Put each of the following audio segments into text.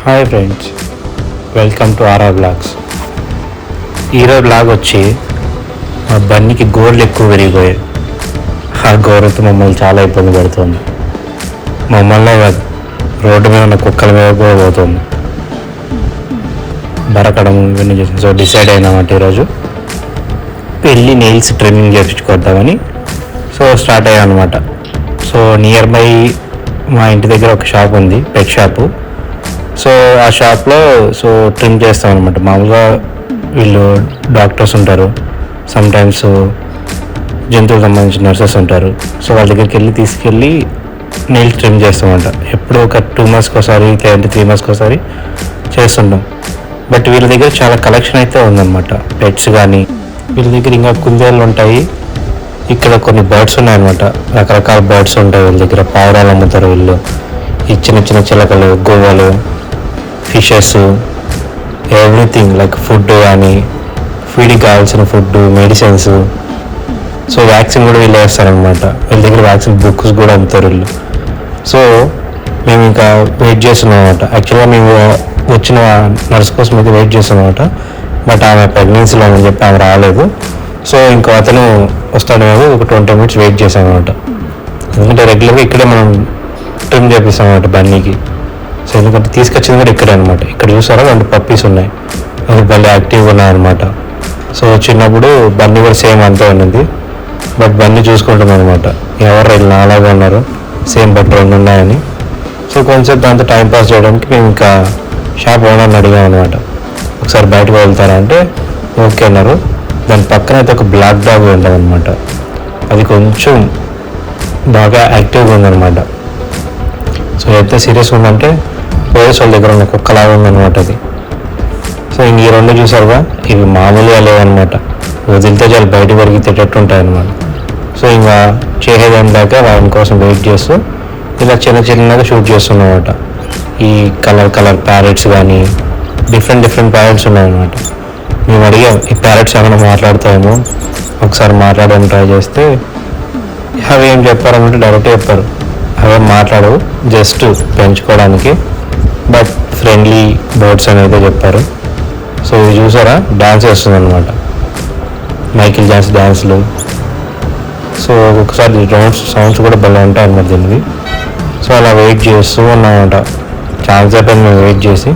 Hi friends, welcome to RR blogs. ఈరోజు blog వచ్చి మా బన్నీకి గోర్లు ఎక్కువ పెరిగిపోయాయి. ఆ గోరుతో మమ్మల్ని చాలా ఇబ్బంది పెడుతుంది. మమ్మల్ని రోడ్డు మీద ఉన్న కుక్కల మీద కూడా పోతుంది, బరకడం ఇవన్నీ చేసింది. సో డిసైడ్ అయినామంటే ఈరోజు వెళ్ళి నెయిల్స్ ట్రిమ్మింగ్ చేయించుకొద్దామని సో స్టార్ట్ అయ్యాం అనమాట. సో నియర్ బై మా ఇంటి దగ్గర ఒక షాప్ ఉంది, పెట్ షాపు. సో ఆ షాప్లో సో ట్రిమ్ చేస్తాం అనమాట. మామూలుగా వీళ్ళు డాక్టర్స్ ఉంటారు, సమ్టైమ్స్ జంతువులకు సంబంధించిన నర్సెస్ ఉంటారు. సో వాళ్ళ దగ్గరికి తీసుకెళ్ళి నెయిల్స్ ట్రిమ్ చేస్తామంట. ఎప్పుడో ఒక 2 monthsకి ఒకసారి లేదంటే 3 monthsకి ఒకసారి చేస్తుంటాం. బట్ వీళ్ళ దగ్గర చాలా కలెక్షన్ అయితే ఉందన్నమాట. పెట్స్ కానీ వీళ్ళ దగ్గర ఇంకా కుందేళ్ళు ఉంటాయి. ఇక్కడ కొన్ని బర్డ్స్ ఉన్నాయన్నమాట, రకరకాల బర్డ్స్ ఉంటాయి వీళ్ళ దగ్గర. పావురాలు అమ్ముతారు వీళ్ళు. ఈ చిన్న చిన్న చిలకలు, గోవలు, ఫిషెస్, ఎవ్రీథింగ్ లైక్ ఫుడ్ కానీ ఫీడ్కి కావాల్సిన ఫుడ్, మెడిసిన్స్. సో వ్యాక్సిన్ కూడా వీళ్ళు వేస్తారనమాట. వీళ్ళ దగ్గర వ్యాక్సిన్ బుక్స్ కూడా అమ్ముతారు వీళ్ళు. సో మేము ఇంకా వెయిట్ చేస్తున్నాం అనమాట. యాక్చువల్గా మేము వచ్చిన నర్స్ కోసం అయితే వెయిట్ చేస్తున్నాం అనమాట. బట్ ఆమె ప్రెగ్నెన్సీలో అని చెప్పి ఆమె రాలేదు. సో ఇంకో అతను వస్తాడేమో, ఒక 20 minutes వెయిట్ చేసాం అనమాట. ఎందుకంటే రెగ్యులర్గా ఇక్కడే మనం ట్రిమ్ చేపిస్తాం అనమాట బన్నీకి. సో ఎందుకంటే తీసుకొచ్చింది కూడా ఇక్కడే అనమాట. ఇక్కడ చూసారా 2 పప్పీస్ ఉన్నాయి, అది భలే యాక్టివ్గా ఉన్నాయన్నమాట. సో చిన్నప్పుడు బన్నీ కూడా సేమ్ అంతే ఉన్నది. బట్ బన్నీ చూసుకుంటాం అనమాట, ఎవరు వీళ్ళు నాలాగా ఉన్నారు, సేమ్ బట్ 2 ఉన్నాయని. సో కొంచెం దాంతో టైంపాస్ చేయడానికి మేము ఇంకా షాప్ ఓనర్ని అడిగాం అనమాట, ఒకసారి బయటకు వెళ్తారా అంటే ఓకే అన్నారు. దాని పక్కన అయితే ఒక బ్లాక్ డాగ్ ఉంటుంది అనమాట. అది కొంచెం బాగా యాక్టివ్గా ఉందన్నమాట. సో ఎంత సీరియస్గా ఉందంటే పోలీస్ వాళ్ళ దగ్గర ఉన్న కుక్కలాగా ఉందన్నమాట అది. సో ఇంక ఈ 2 చూసారుగా, ఇవి మామూలుగా లేవన్నమాట. వదిలితే చాలా బయట పరిగెత్తేటట్టు ఉంటాయి అన్నమాట. సో ఇంకా చేసేదేం దాకా వాటి కోసం వెయిట్ చేస్తూ ఇలా చిన్నగా షూట్ చేస్తున్నామన్నమాట. ఈ కలర్ ప్యారెట్స్ కానీ డిఫరెంట్ ప్యారెట్స్ ఉన్నాయన్నమాట. మేము అడిగాం, ఈ ప్యారెట్స్ ఏమైనా మాట్లాడతాయేమో, ఒకసారి మాట్లాడడానికి ట్రై చేస్తే అవి ఏం చెప్పారంటే డైరెక్ట్ చెప్పారు, అవే మాట్లాడవు, జస్ట్ పెంచుకోవడానికి, బట్ ఫ్రెండ్లీ బర్డ్స్ అనేది చెప్పారు. సో ఇవి చూసారా, డ్యాన్స్ వేస్తుంది అనమాట, మైకిల్ జాక్సన్ డ్యాన్స్లు. సో ఒకసారి సౌండ్స్ కూడా భలే ఉంటాయి అన్నమాట దీనివి. సో అలా వెయిట్ చేస్తూ ఉన్నామన్నమాట. చాలాసేపు మేము వెయిట్ చేసి,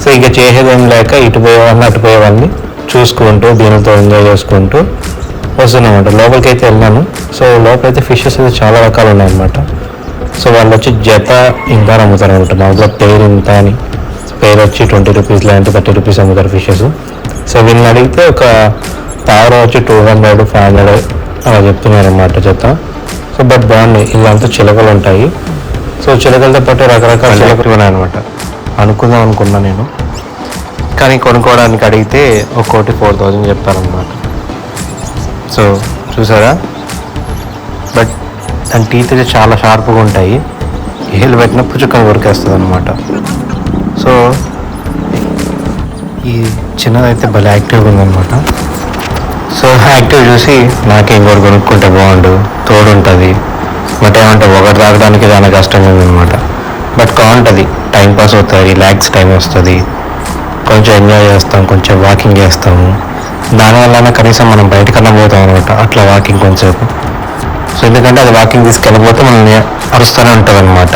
సో ఇంకా చేసేదేం లేక ఇటు పోయేవాళ్ళని అటు పోయేవాళ్ళని చూసుకుంటూ దీనితో ఎంజాయ్ చేసుకుంటూ వస్తున్నామన్నమాట. లోపలికి అయితే వెళ్ళాను. సో లోపలైతే ఫిషెస్ అయితే చాలా రకాలు ఉన్నాయన్నమాట. సో వాళ్ళు వచ్చి జత ఇంత అమ్ముతారు అనమాట. మామూలుగా పేరు ఇంత అని, పేరు వచ్చి 20 rupees లేదంటే 30 rupees అమ్ముతారు ఫిషెస్. సో వీళ్ళని అడిగితే ఒక పావురం వచ్చి 200, 500 అలా చెప్తున్నారు అన్నమాట జత. సో బట్ బాగున్నాయి. ఇలాంతా చిలకలు ఉంటాయి. సో చిలకలతో పాటు రకరకాల చిలకలు ఉన్నాయన్నమాట. అనుకుందాం అనుకున్నా నేను, కానీ కొనుక్కోవడానికి అడిగితే ఒక్కోటి 4000 చెప్పారనమాట. సో చూసారా, బట్ దాని టీత్ అయితే చాలా షార్ప్గా ఉంటాయి. ఏళ్ళు పెట్టిన పుచ్చుకొని కొరికేస్తుంది అనమాట. సో ఈ చిన్నదైతే భలే యాక్టివ్గా ఉందన్నమాట. సో యాక్టివ్ చూసి నాకేం కూడా కొనుక్కుంటే బాగుండు, తోడు ఉంటుంది. బట్ ఏమంటే ఒకటి తాగడానికి చాలా కష్టంగా ఉందన్నమాట. బట్ బాగుంటుంది, టైంపాస్ అవుతుంది, రిలాక్స్ టైం వస్తుంది, కొంచెం ఎంజాయ్ చేస్తాం, కొంచెం వాకింగ్ చేస్తాము. దానివల్ల కనీసం మనం బయటకన్నా పోతాం అనమాట, అట్లా వాకింగ్ కొంచెంసేపు. సో ఎందుకంటే అది వాకింగ్ తీసుకెళ్ళిపోతే మనల్ని అరుస్తూనే ఉంటుంది అనమాట.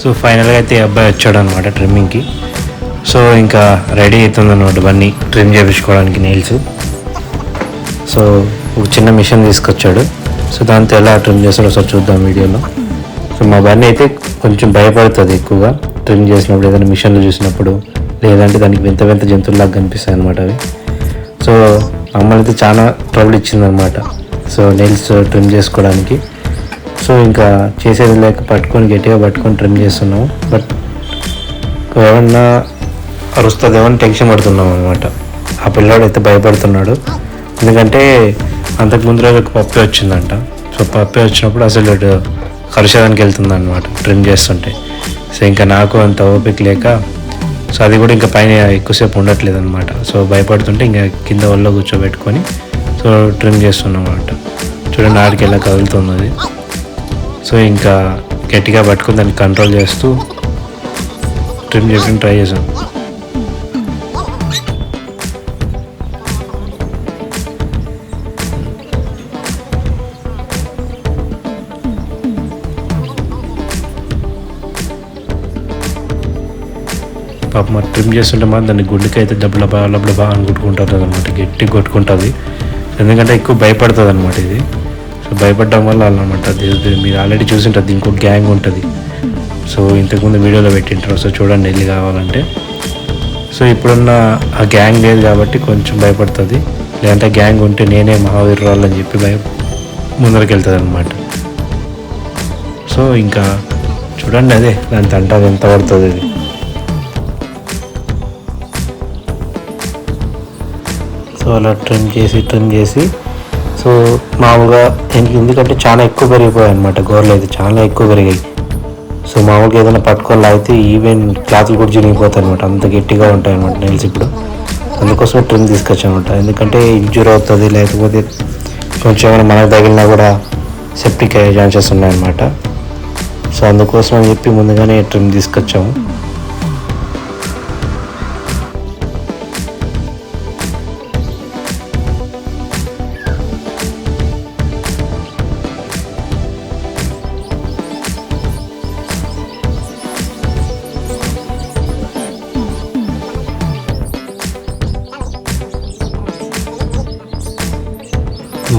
సో ఫైనల్గా అయితే ఈ అబ్బాయి వచ్చాడు అనమాట ట్రిమ్మింగ్కి. సో ఇంకా రెడీ అవుతుందన్నమాట బన్నీ ట్రిమ్ చేయించుకోవడానికి నెయిల్స్. సో ఒక చిన్న మిషన్ తీసుకొచ్చాడు. సో దాంతో ఎలా ట్రిమ్ చేస్తాడో ఒకసారి చూద్దాం వీడియోలో. సో మా బన్నీ అయితే కొంచెం భయపడుతుంది ఎక్కువగా ట్రిమ్ చేసినప్పుడు, ఏదైనా మిషన్లు చూసినప్పుడు, లేదంటే దానికి వింత జంతువులాగా కనిపిస్తాయి అనమాట అవి. సో మమ్మల్ని అయితే చాలా ట్రబుల్ ఇచ్చిందనమాట సో నెయిల్స్ ట్రిమ్ చేసుకోవడానికి. సో ఇంకా చేసేది లేక గట్టిగా పట్టుకొని ట్రిమ్ చేస్తున్నాము. బట్ ఏమన్నా అరుస్తుందేమో అని టెన్షన్ పడుతున్నాం అనమాట. ఆ పిల్లాడు అయితే భయపడుతున్నాడు, ఎందుకంటే అంతకుముందు రోజు ఒక పప్పి వచ్చిందంట. సో పప్పి వచ్చినప్పుడు అసలు కరిచేదానికి వెళ్తుంది అనమాట ట్రిమ్ చేస్తుంటే. సో ఇంకా నాకు అంత ఓపిక లేక సో అది కూడా ఇంకా పైన ఎక్కువసేపు ఉండట్లేదు అనమాట. సో భయపడుతుంటే ఇంకా కింద ఒళ్ళో కూర్చోబెట్టుకొని సో సో ట్రిమ్ చేస్తున్నాం అన్నమాట. చూడండి ఆడికి ఎలా కదులుతున్నది. సో ఇంకా గట్టిగా పట్టుకుని దాన్ని కంట్రోల్ చేస్తూ ట్రిమ్ చేయడానికి ట్రై చేసాం. పాప మరి ట్రిమ్ చేస్తుంటే మాత్రం దాన్ని గుండెకి అయితే డబ్బులబా అని కొట్టుకుంటుంది అనమాట, గట్టి కొట్టుకుంటుంది. ఎందుకంటే ఎక్కువ భయపడుతుంది అనమాట ఇది. సో భయపడడం వల్ల అన్నమాట మీరు ఆల్రెడీ చూసింటుంది, ఇంకో గ్యాంగ్ ఉంటుంది. సో ఇంతకుముందు వీడియోలో పెట్టింటారు. సో చూడండి వెళ్ళి కావాలంటే. సో ఇప్పుడున్న ఆ గ్యాంగ్ లేదు కాబట్టి కొంచెం భయపడుతుంది. లేదంటే గ్యాంగ్ ఉంటే నేనే మహావీరురాలు అని చెప్పి ముందరికి వెళ్తుంది అనమాట. సో ఇంకా చూడండి అదే దాని తంట ఎంత పడుతుంది అది. సో అలా ట్రిమ్ చేసి సో మామూలుగా ఎందుకంటే చాలా ఎక్కువ పెరిగిపోయాయి అనమాట, గోర్లు అయితే చాలా ఎక్కువ పెరిగాయి. సో మామూలుగా ఏదైనా పట్టుకొని లాగితే ఈవెన్ క్లాత్లు కూడా చినిగిపోతాయి అనమాట, అంత గట్టిగా ఉంటాయి అనమాట నెయిల్స్. ఇప్పుడు అందుకోసమే ట్రిమ్ తీసుకొచ్చానమాట. ఎందుకంటే ఇంజూర్ అవుతుంది, లేకపోతే కొంచెం ఏమైనా మనకు తగిలినా కూడా సెప్టిక్ అయ్యే ఛాన్సెస్ ఉన్నాయన్నమాట. సో అందుకోసం అని చెప్పి ముందుగానే ట్రిమ్ తీసుకొచ్చాము.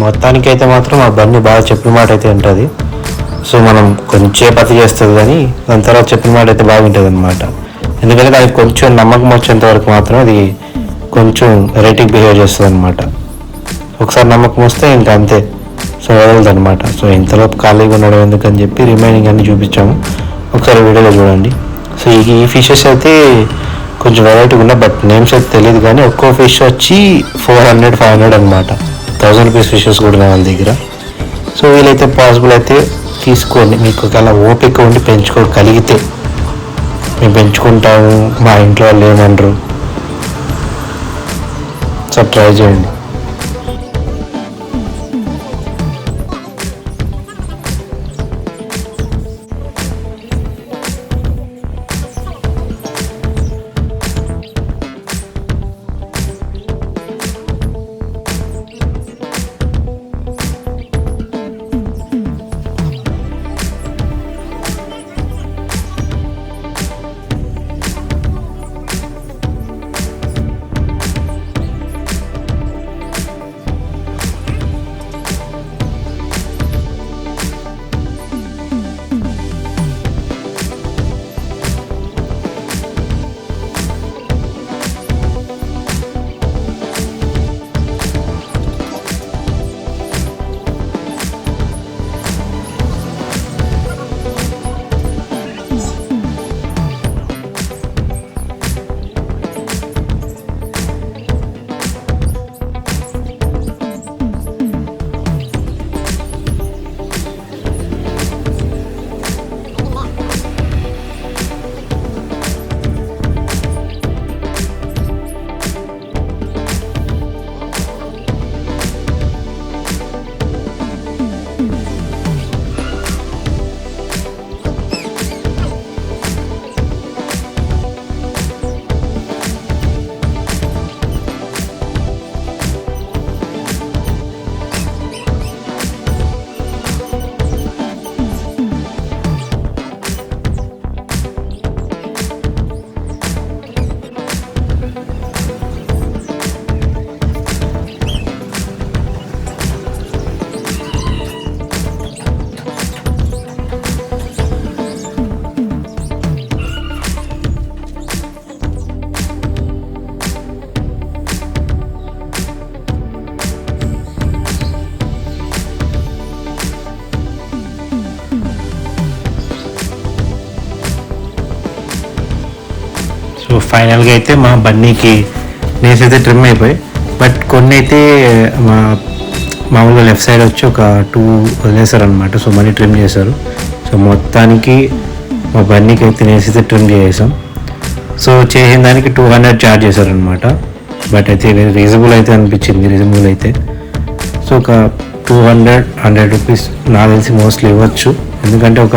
మొత్తానికి అయితే మాత్రం ఆ బన్నీ బాగా చెప్పిన మాట అయితే ఉంటుంది. సో మనం కొంచెం పతి చేస్తుంది కానీ దాని తర్వాత చెప్పిన మాట అయితే బాగుంటుంది అనమాట. ఎందుకంటే దానికి కొంచెం నమ్మకం వచ్చేంత వరకు మాత్రం అది కొంచెం వెరైటీగా బిహేవ్ చేస్తుంది అనమాట. ఒకసారి నమ్మకం వస్తే ఇంకా అంతే, సో వదలదు అనమాట. సో ఇంతలోపు ఖాళీగా ఉండడం ఎందుకని చెప్పి రిమైనింగ్ అన్ని చూపించాము, ఒకసారి వీడియోలో చూడండి. సో ఈ ఫిషెస్ అయితే కొంచెం వెరైటీగా ఉన్నాయి, బట్ నేమ్స్ అయితే తెలియదు. కానీ ఒక్కో ఫిష్ వచ్చి 400-500 అనమాట. 1000 రూపీస్ ఫిషెస్ కూడా ఉన్నాయి వాళ్ళ దగ్గర. సో వీలైతే పాసిబుల్ అయితే తీసుకోండి, మీకు ఒకవేళ ఓపిక ఉండి పెంచుకోగలిగితే. మేము పెంచుకుంటాము, మా ఇంట్లో వాళ్ళు ఏమనరు, సో ట్రై చేయండి. సో ఫైనల్గా అయితే మా బన్నీకి నేస్ అయితే ట్రిమ్ అయిపోయి, బట్ కొన్ని అయితే మామూలుగా లెఫ్ట్ సైడ్ వచ్చి ఒక 2 వదిలేశారు అనమాట. సో మనీ ట్రిమ్ చేశారు. సో మొత్తానికి మా బన్నీకి అయితే నేస్ అయితే ట్రిమ్ చేసాం. సో చేసిన దానికి 200 ఛార్జ్ చేశారనమాట. బట్ అయితే రీజనబుల్ అయితే అనిపించింది, రీజనబుల్ అయితే. సో ఒక 200 రూపీస్ నాకు తెలిసి మోస్ట్లీ ఇవ్వచ్చు, ఎందుకంటే ఒక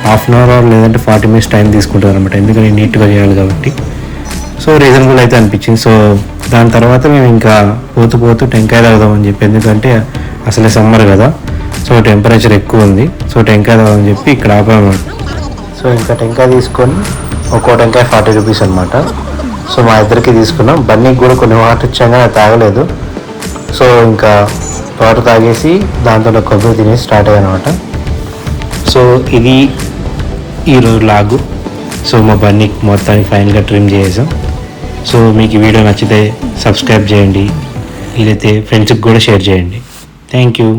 హాఫ్ అన్ అవర్ లేదంటే 40 మినిట్స్ టైం తీసుకుంటారు అనమాట, ఎందుకంటే నీట్గా చేయాలి కాబట్టి. సో రీజనబుల్ అయితే అనిపించింది. సో దాని తర్వాత మేము ఇంకా పోతూ టెంకాయ తాగుదామని చెప్పి, ఎందుకంటే అసలే సమ్మర్ కదా, సో టెంపరేచర్ ఎక్కువ ఉంది. సో టెంకాయ తాగుదామని చెప్పి ఇక్కడ ఆపామన్నమాట. సో ఇంకా టెంకాయ తీసుకొని ఒక్కో టెంకాయ 40 రూపీస్ అనమాట. సో మా ఇద్దరికి తీసుకున్నాం. బన్నీకి కూడా కొన్ని వాటర్ ఇచ్చాక తాగలేదు. సో ఇంకా వాటర్ తాగేసి దాంతో కొబ్బరి తినేసి స్టార్ట్ అయ్యానమాట. సో ఇది ఈరోజు లాగు. సో మా బన్నీకి మొత్తానికి ఫైనల్గా ట్రిమ్ చేసాం. సో మీకు ఈ వీడియో నచ్చితే సబ్స్క్రైబ్ చేయండి, వీలైతే ఫ్రెండ్స్కి కూడా షేర్ చేయండి. Thank you.